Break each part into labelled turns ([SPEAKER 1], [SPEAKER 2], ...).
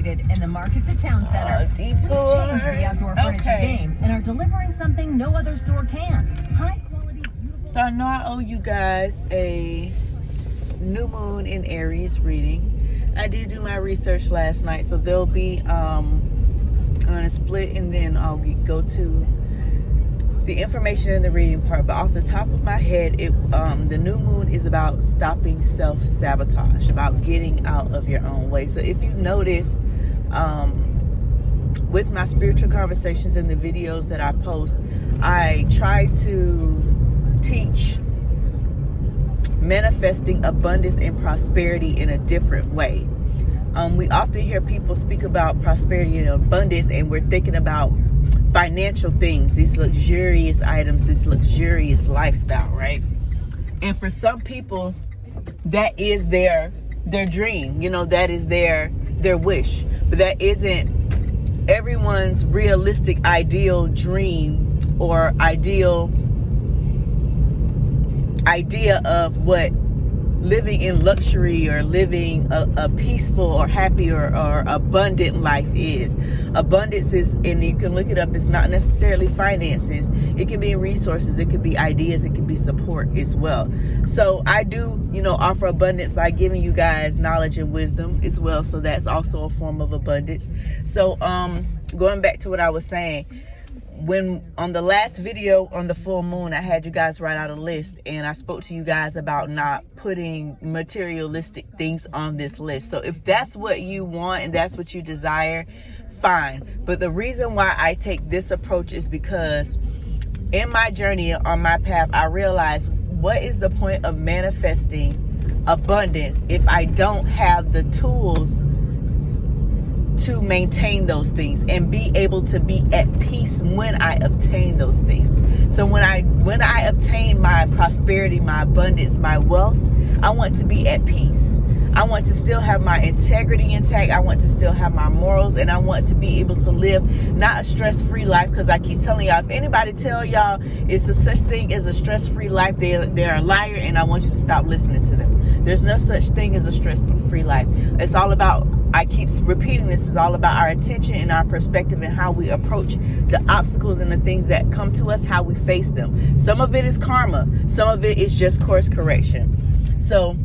[SPEAKER 1] located in the Markets at Town Center.
[SPEAKER 2] Detours.
[SPEAKER 1] We've changed the outdoor furniture game and are delivering something no other store can. High quality, beautiful.
[SPEAKER 2] So I know I owe you guys a new moon in Aries reading. I did do my research last night, so there'll be on a split, and then I'll go to the information in the reading part. But off the top of my head, the new moon is about stopping self-sabotage, about getting out of your own way. So if you notice, with my spiritual conversations and the videos that I post, I try to teach manifesting abundance and prosperity in a different way. We often hear people speak about prosperity and abundance, and we're thinking about financial things, these luxurious items, this luxurious lifestyle, right? And for some people, that is their dream, that is their wish. But that isn't everyone's realistic ideal dream or idea of what living in luxury or living a peaceful or happy or abundant life is. Abundance is, and you can look it up, it's not necessarily finances. It can be resources, it could be ideas, it can be support as well. So I do, offer abundance by giving you guys knowledge and wisdom as well. So that's also a form of abundance. So going back to what I was saying, when on the last video on the full moon, I had you guys write out a list, and I spoke to you guys about not putting materialistic things on this list. So if that's what you want and that's what you desire, fine. But the reason why I take this approach is because in my journey on my path, I realized, what is the point of manifesting abundance if I don't have the tools to maintain those things and be able to be at peace when I obtain those things? So when I obtain my prosperity, my abundance, my wealth, I want to be at peace. I want to still have my integrity intact. I want to still have my morals, and I want to be able to live not a stress-free life, because I keep telling y'all, if anybody tell y'all it's the such thing as a stress-free life, they're a liar, and I want you to stop listening to them. There's no such thing as a stress-free life. It's all about, I keep repeating this, is all about our intention and our perspective and how we approach the obstacles and the things that come to us, how we face them. Some of it is karma. Some of it is just course correction. So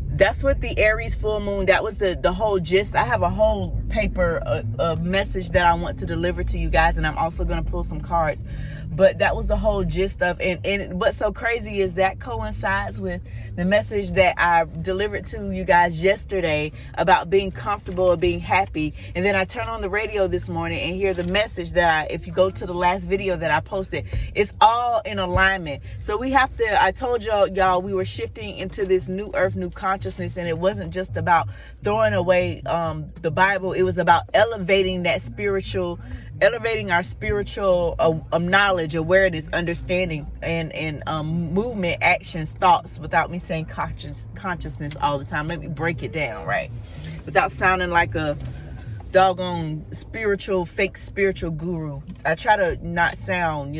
[SPEAKER 2] that's what the Aries full moon, that was the whole gist. I have a whole paper, a message that I want to deliver to you guys, and I'm also going to pull some cards. But that was the whole gist of, and what's so crazy is that coincides with the message that I delivered to you guys yesterday about being comfortable and being happy. And then I turn on the radio this morning and hear the message that if you go to the last video that I posted, it's all in alignment. So we have to, I told y'all we were shifting into this new earth, new consciousness, and it wasn't just about throwing away the Bible. It was about elevating our spiritual knowledge, awareness, understanding, and movement, actions, thoughts, without me saying consciousness all the time. Let me break it down, right? Without sounding like a doggone fake spiritual guru. I try to not sound,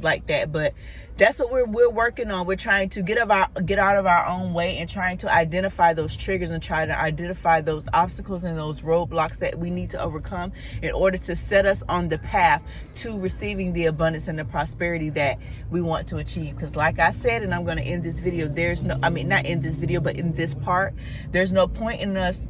[SPEAKER 2] like that, but that's what we're working on. We're trying to get out of our own way and trying to identify those triggers and try to identify those obstacles and those roadblocks that we need to overcome in order to set us on the path to receiving the abundance and the prosperity that we want to achieve. Because like I said, and I'm going to end this video, not end this video, but in this part, there's no point in us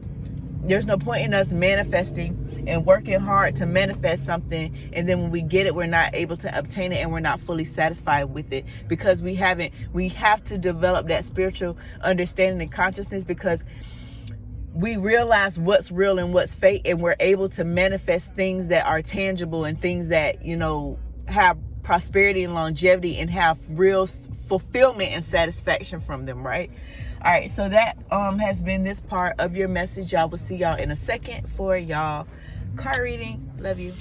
[SPEAKER 2] manifesting and working hard to manifest something, and then when we get it, we're not able to obtain it, and we're not fully satisfied with it, because we have to develop that spiritual understanding and consciousness, because we realize what's real and what's fake, and we're able to manifest things that are tangible and things that have prosperity and longevity and have real fulfillment and satisfaction from them, right? All right, so that has been this part of your message. I will see y'all in a second for y'all card reading. Love you.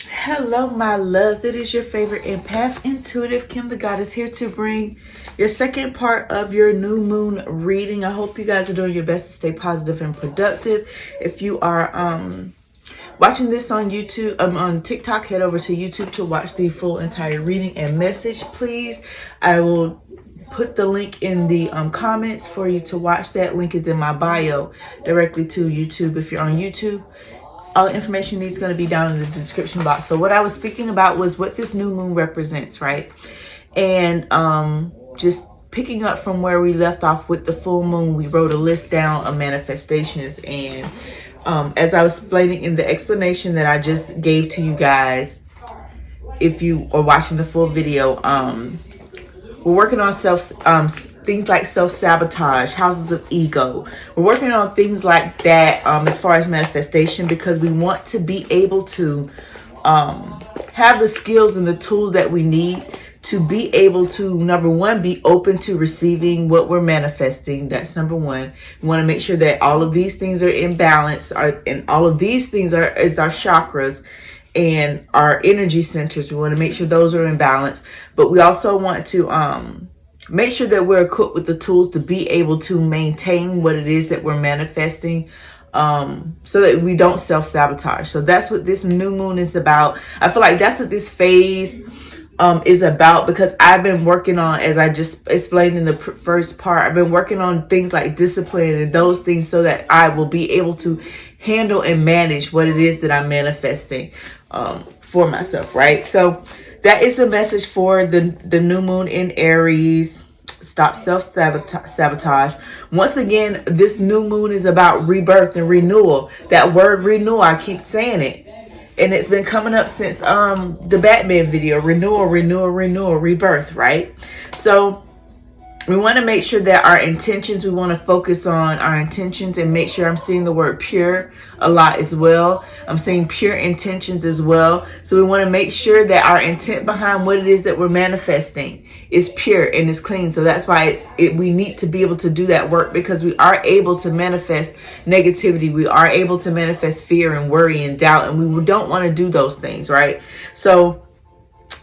[SPEAKER 2] Hello, my loves. It is your favorite empath, intuitive Kim the Goddess, here to bring your second part of your new moon reading. I hope you guys are doing your best to stay positive and productive. If you are watching this on YouTube, on TikTok, head over to YouTube to watch the full entire reading and message, please. I will put the link in the comments for you to watch. That link is in my bio directly to YouTube. If you're on YouTube, all the information you need is going to be down in the description box. So what I was speaking about was what this new moon represents, right? And just picking up from where we left off with the full moon, we wrote a list down of manifestations. And as I was explaining in the explanation that I just gave to you guys, if you are watching the full video, we're working on things like self-sabotage, houses of ego. We're working on things like that as far as manifestation, because we want to be able to have the skills and the tools that we need to be able to, number one, be open to receiving what we're manifesting. That's number one. We want to make sure that all of these things are in balance, and all of these things is our chakras and our energy centers. We want to make sure those are in balance, but we also want to make sure that we're equipped with the tools to be able to maintain what it is that we're manifesting, so that we don't self-sabotage. So that's what this new moon is about. I feel like that's what this phase is about, because I've been working on, as I just explained in the first part, I've been working on things like discipline and those things so that I will be able to handle and manage what it is that I'm manifesting for myself, right? So that is the message for the new moon in Aries. Stop self-sabotage. Once again, this new moon is about rebirth and renewal. That word renewal, I keep saying it, and it's been coming up since the Batman video. Renewal, renewal, renewal, rebirth, right? So we want to make sure that our intentions, we want to focus on our intentions, and make sure I'm seeing the word pure a lot as well. I'm seeing pure intentions as well. So we want to make sure that our intent behind what it is that we're manifesting is pure and is clean. So that's why we need to be able to do that work, because we are able to manifest negativity. We are able to manifest fear and worry and doubt, and we don't want to do those things, right? So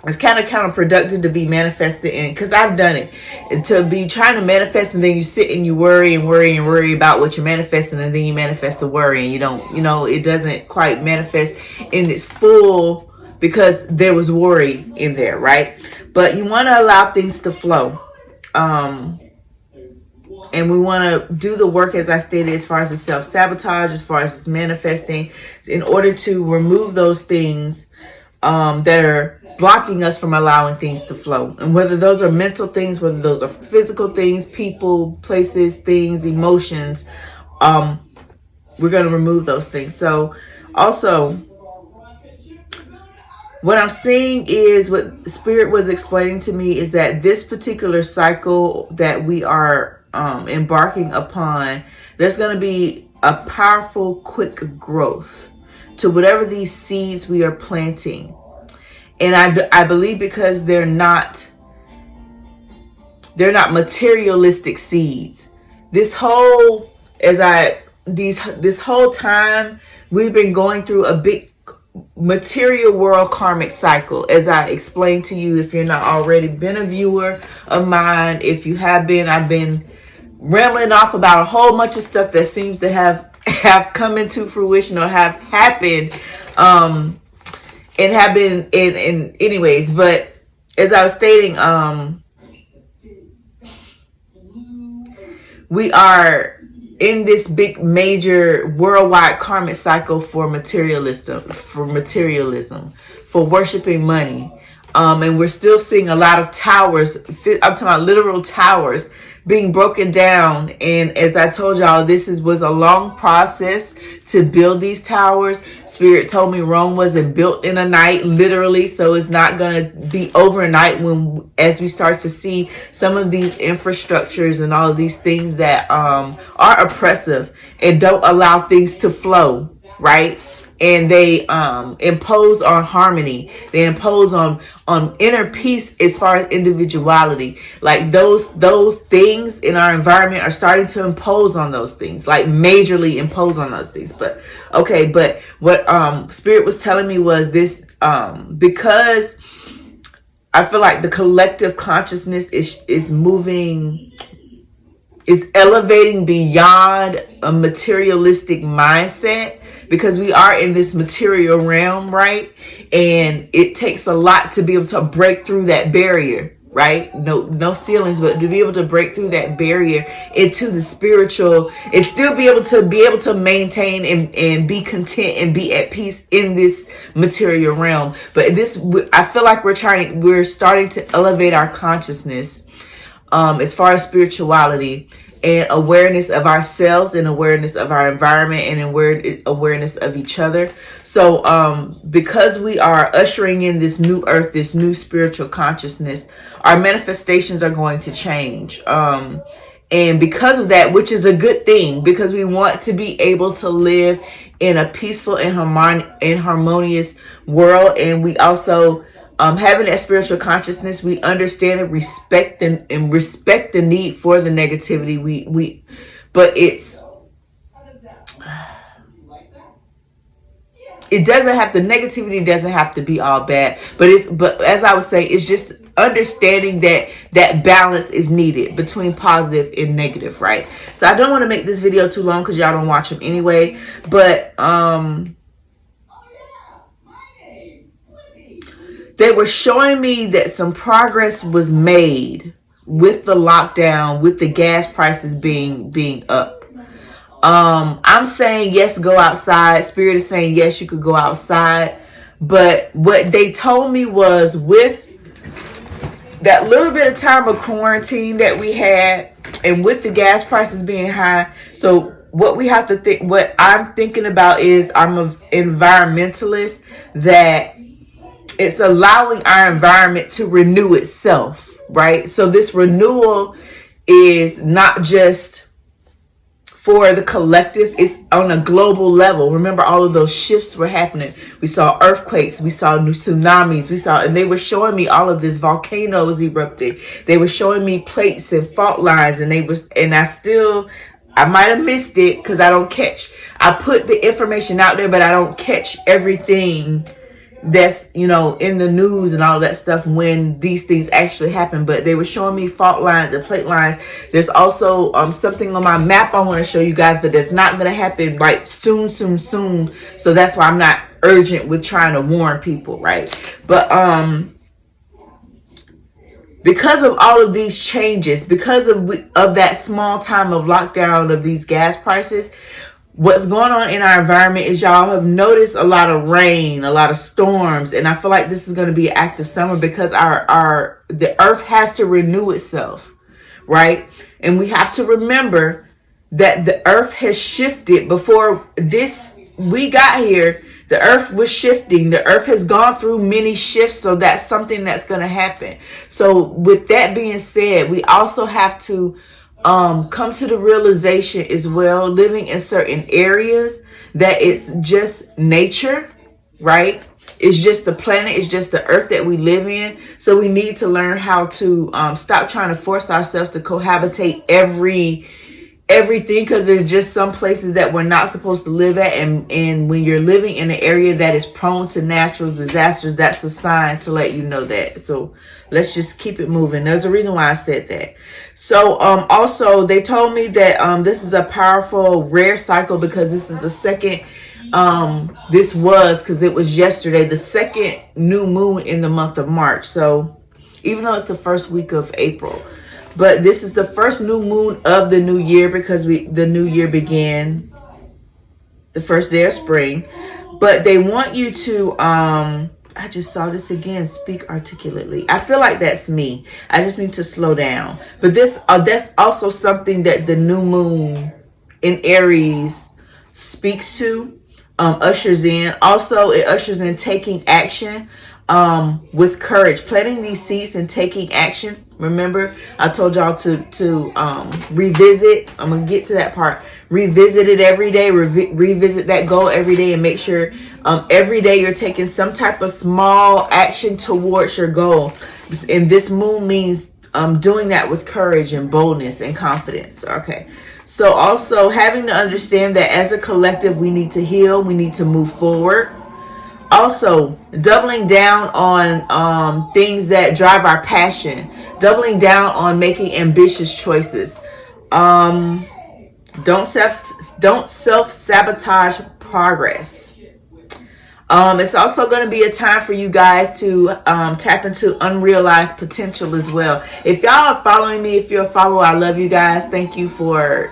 [SPEAKER 2] it's kind of counterproductive to be manifested in, because I've done it, and to be trying to manifest, and then you sit and you worry and worry and worry about what you're manifesting, and then you manifest the worry, and you don't, it doesn't quite manifest in its full, because there was worry in there, right? But you want to allow things to flow, and we want to do the work, as I stated, as far as the self-sabotage, as far as manifesting, in order to remove those things that are blocking us from allowing things to flow. And whether those are mental things, whether those are physical things, people, places, things, emotions, we're going to remove those things. So also, what I'm seeing is, what Spirit was explaining to me, is that this particular cycle that we are embarking upon, there's going to be a powerful, quick growth to whatever these seeds we are planting. And I believe, because they're not materialistic seeds. This whole time we've been going through a big material world karmic cycle, as I explained to you. If you're not already been a viewer of mine, if you have been, I've been rambling off about a whole bunch of stuff that seems to have come into fruition or have happened, and have been in anyways. But as I was stating, we are in this big major worldwide karmic cycle for materialism, for worshiping money, and we're still seeing a lot of towers, I'm talking about literal towers, being broken down. And as I told y'all, this was a long process to build these towers. Spirit told me Rome wasn't built in a night, literally. So it's not going to be overnight as we start to see some of these infrastructures and all of these things that are oppressive and don't allow things to flow, right? And they impose on harmony. They impose on inner peace as far as individuality. Like those things in our environment are starting to impose on those things, like majorly impose on those things. But okay, but what Spirit was telling me was this, because I feel like the collective consciousness is moving, is elevating beyond a materialistic mindset, because we are in this material realm, right? And it takes a lot to be able to break through that barrier, right? No ceilings, but to be able to break through that barrier into the spiritual and still be able to maintain and be content and be at peace in this material realm. But I feel like we're starting to elevate our consciousness as far as spirituality and awareness of ourselves and awareness of our environment and awareness of each other. So because we are ushering in this new earth, this new spiritual consciousness, our manifestations are going to change. And because of that, which is a good thing, because we want to be able to live in a peaceful and harmonious world. And we also, having that spiritual consciousness, we understand and respect the need for the negativity. But the negativity doesn't have to be all bad, but as I would say, it's just understanding that balance is needed between positive and negative, right? So I don't want to make this video too long because y'all don't watch them anyway, but they were showing me that some progress was made with the lockdown, with the gas prices being up. I'm saying yes, go outside. Spirit is saying yes, you could go outside. But what they told me was, with that little bit of time of quarantine that we had, and with the gas prices being high, so what we have to think, what I'm thinking about is, I'm an environmentalist, that it's allowing our environment to renew itself, right? So this renewal is not just for the collective, it's on a global level. Remember, all of those shifts were happening. We saw earthquakes, we saw new tsunamis, and they were showing me all of this, volcanoes erupting. They were showing me plates and fault lines, and I might have missed it because I put the information out there, but I don't catch everything that's in the news and all that stuff when these things actually happen. But they were showing me fault lines and plate lines. There's also something on my map I want to show you guys, but that's not going to happen right soon. So that's why I'm not urgent with trying to warn people, right? But because of all of these changes, because of that small time of lockdown of these gas prices, what's going on in our environment is, y'all have noticed a lot of rain, a lot of storms, and I feel like this is going to be an active summer because the earth has to renew itself, right? And we have to remember that the earth has shifted. Before we got here, the earth was shifting. The earth has gone through many shifts, so that's something that's going to happen. So with that being said, we also have to come to the realization as well, living in certain areas, that it's just nature, right? It's just the planet, it's just the earth that we live in. So we need to learn how to stop trying to force ourselves to cohabitate everything, because there's just some places that we're not supposed to live at, and when you're living in an area that is prone to natural disasters, that's a sign to let you know that. So let's just keep it moving. There's a reason why I said that. So also they told me that this is a powerful rare cycle, because this is the second because it was yesterday, the second new moon in the month of March. So even though it's the first week of April, but this is the first new moon of the new year, because the new year began the first day of spring. But they want you to, I just saw this again, speak articulately. I feel like that's me. I just need to slow down. But that's also something that the new moon in Aries speaks to, ushers in. Also, it ushers in taking action with courage, planting these seeds and taking action. Remember, I told y'all to revisit. I'm going to get to that part. Revisit it every day. Revisit that goal every day, and make sure every day you're taking some type of small action towards your goal. And this moon means doing that with courage and boldness and confidence. Okay. So also having to understand that as a collective, we need to heal. We need to move forward. Also, doubling down on things that drive our passion. Doubling down on making ambitious choices. Don't self-sabotage progress. It's also going to be a time for you guys to tap into unrealized potential as well. If y'all are following me, if you're a follower, I love you guys. Thank you for,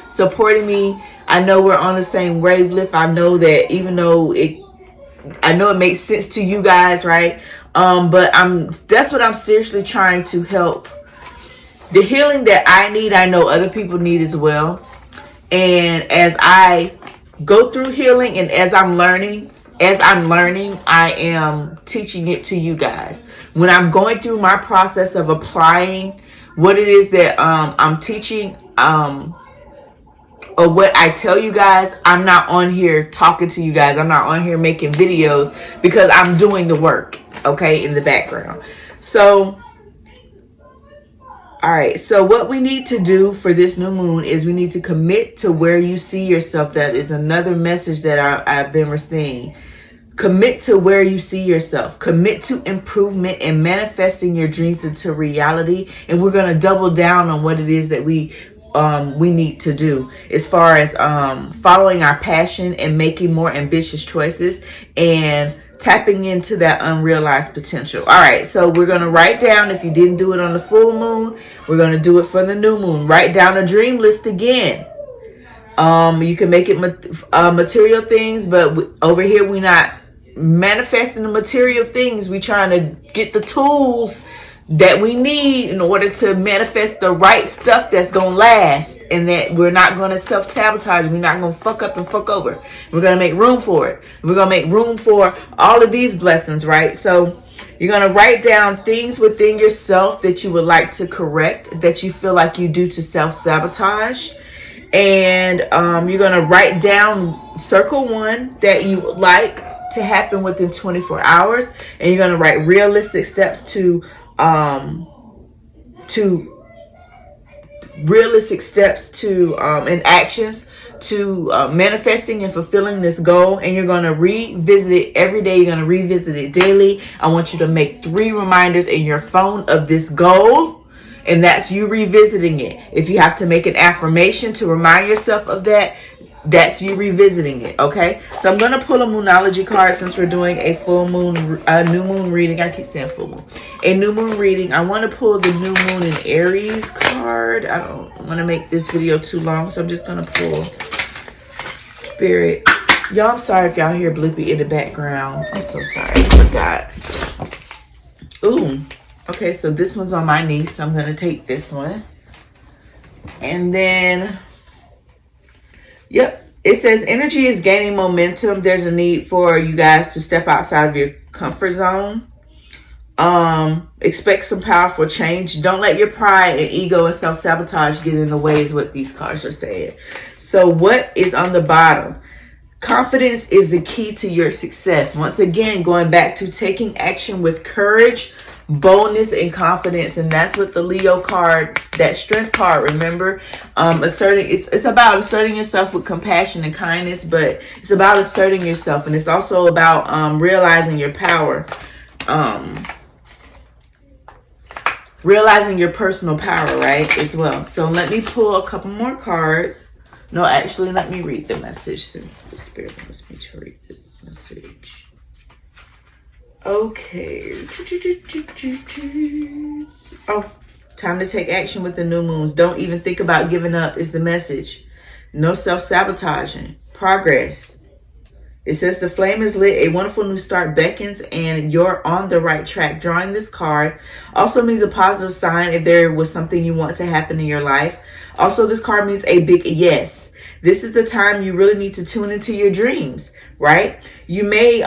[SPEAKER 2] supporting me. I know we're on the same wavelength. I know that even though I know it makes sense to you guys, right? But that's what I'm seriously trying to help. The healing that I need, I know other people need as well. And as I go through healing and as I'm learning, I am teaching it to you guys. When I'm going through my process of applying what it is that I'm teaching, or what I tell you guys, I'm not on here talking to you guys. I'm not on here making videos because I'm doing the work, okay, in the background. So, all right. So what we need to do for this new moon is we need to commit to where you see yourself. That is another message that I've been receiving. Commit to where you see yourself. Commit to improvement and manifesting your dreams into reality. And we're going to double down on what it is that we need to do as far as following our passion and making more ambitious choices and tapping into that unrealized potential. All right, so we're going to write down, if you didn't do it on the full moon, we're going to do it for the new moon. Write down a dream list again. You can make it material things, but over here we're not manifesting the material things. We're trying to get the tools that we need in order to manifest the right stuff that's going to last, and that we're not going to self-sabotage. We're not going to fuck up and fuck over. We're going to make room for it. We're going to make room for all of these blessings, right? So you're going to write down things within yourself that you would like to correct, that you feel like you do to self-sabotage. And you're going to write down, circle one that you would like to happen within 24 hours. And you're going to write realistic steps to and actions to manifesting and fulfilling this goal. And you're going to revisit it every day. You're going to revisit it daily. I want you to make 3 reminders in your phone of this goal, and that's you revisiting it. If you have to make an affirmation to remind yourself of that, that's you revisiting it. Okay, so I'm going to pull a moonology card since we're doing a new moon reading. I keep saying full moon. A new moon reading. I want to pull the new moon in Aries card. I don't want to make this video too long, so I'm just going to pull Spirit. Y'all, I'm sorry if y'all hear Bloopy in the background. I'm so sorry. I forgot. Ooh. Okay, so this one's on my knee, so I'm going to take this one. And then, yep, it says energy is gaining momentum. There's a need for you guys to step outside of your comfort zone. Expect some powerful change. Don't let your pride and ego and self-sabotage get in the way is what these cards are saying. So what is on the bottom? Confidence is the key to your success. Once again, going back to taking action with courage, boldness, and confidence. And that's what the Leo card, that strength card, remember, it's about asserting yourself with compassion and kindness, but it's about asserting yourself, and it's also about realizing your power, realizing your personal power, right, as well. So let me pull a couple more cards. No, actually, let me read the message since the Spirit wants me to read this message. Okay. Oh, time to take action with the new moons. Don't even think about giving up is the message. No self-sabotaging. Progress. It says the flame is lit. A wonderful new start beckons and you're on the right track. Drawing this card also means a positive sign if there was something you want to happen in your life. Also, this card means a big yes. This is the time you really need to tune into your dreams, right? You may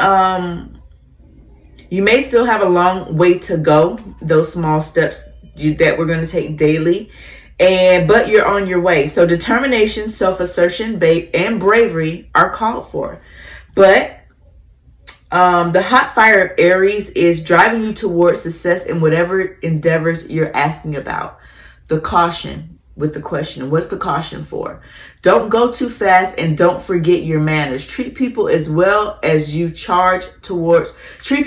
[SPEAKER 2] still have a long way to go, those small steps that we're going to take daily, but you're on your way. So determination, self-assertion, and bravery are called for. But the hot fire of Aries is driving you towards success in whatever endeavors you're asking about. The caution with the question, what's the caution for? Don't go too fast and don't forget your manners. Treat people well as you charge towards your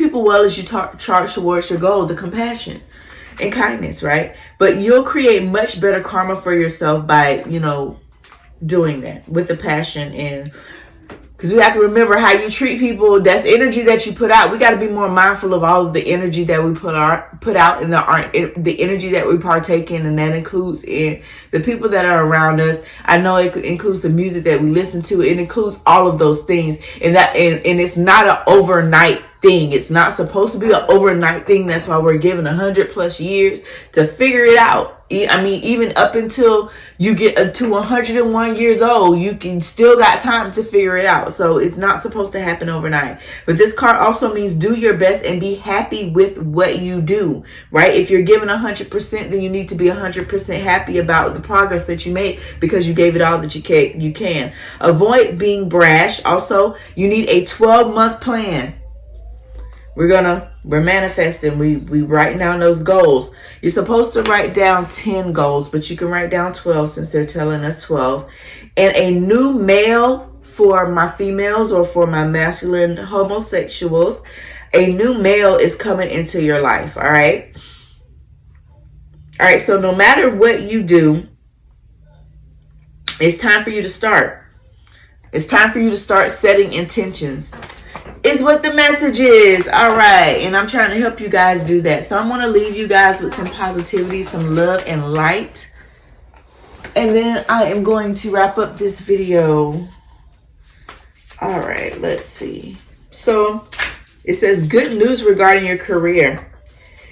[SPEAKER 2] goal, the compassion and kindness, right? But you'll create much better karma for yourself by, doing that with the passion and Because we have to remember how you treat people. That's energy that you put out. We got to be more mindful of all of the energy that we put out in the energy that we partake in, and that includes in the people that are around us. I know it includes the music that we listen to. It includes all of those things, and it's not an overnight thing. It's not supposed to be an overnight thing. That's why we're given 100+ years to figure it out. I mean, even up until you get to 101 years old, you can still got time to figure it out. So it's not supposed to happen overnight. But this card also means do your best and be happy with what you do, right? If you're given 100%, then you need to be 100% happy about the progress that you made, because you gave it all that you can. Avoid being brash. Also, you need a 12-month plan. We're manifesting. We writing down those goals. You're supposed to write down 10 goals, but you can write down 12 since they're telling us 12. And a new male for my females, or for my masculine homosexuals, a new male is coming into your life. All right. All right. So no matter what you do, it's time for you to start. It's time for you to start setting intentions. Is what the message is. All right. And I'm trying to help you guys do that. So I'm going to leave you guys with some positivity, some love and light. And then I am going to wrap up this video. All right. Let's see. So it says good news regarding your career.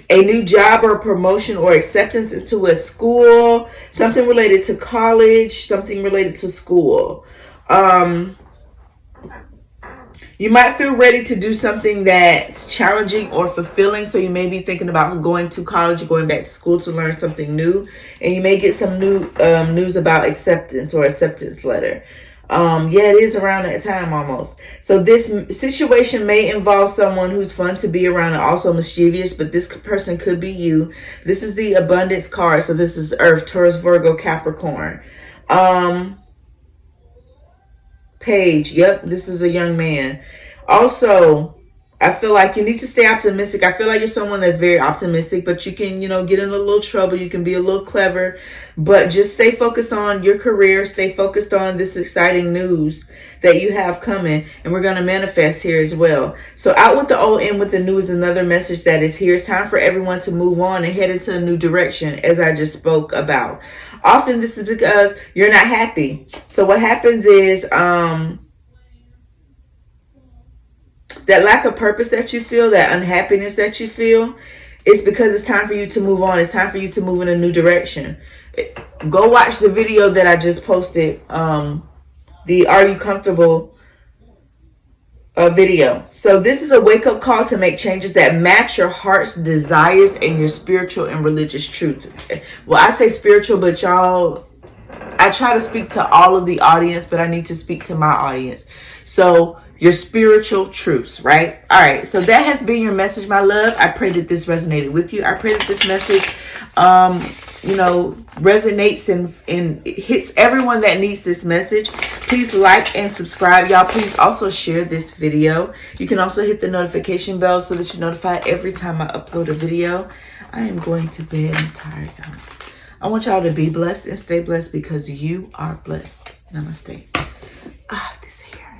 [SPEAKER 2] A new job or promotion or acceptance into a school. Something related to college. Something related to school. You might feel ready to do something that's challenging or fulfilling. So you may be thinking about going to college, going back to school to learn something new. And you may get some new news about acceptance or acceptance letter. Yeah, it is around that time almost. So this situation may involve someone who's fun to be around and also mischievous, but this person could be you. This is the abundance card. So this is Earth, Taurus, Virgo, Capricorn. Page. Yep, this is a young man. Also, I feel like you need to stay optimistic. I feel like you're someone that's very optimistic, but you can, get in a little trouble. You can be a little clever, but just stay focused on your career. Stay focused on this exciting news that you have coming, and we're going to manifest here as well. So out with the old, in with the new is another message that is here. It's time for everyone to move on and head into a new direction, as I just spoke about. Often this is because you're not happy. So what happens is that lack of purpose that you feel, that unhappiness that you feel, it's because it's time for you to move on. It's time for you to move in a new direction. Go watch the video that I just posted, the Are You Comfortable video. So this is a wake-up call to make changes that match your heart's desires and your spiritual and religious truth. Well, I say spiritual, but y'all, I try to speak to all of the audience, but I need to speak to my audience. So your spiritual truths, right? All right. So that has been your message, my love. I pray that this resonated with you. I pray that this message, resonates and hits everyone that needs this message. Please like and subscribe, y'all. Please also share this video. You can also hit the notification bell so that you're notified every time I upload a video. I am going to bed. I'm tired, y'all. I want y'all to be blessed and stay blessed, because you are blessed. Namaste. This hair.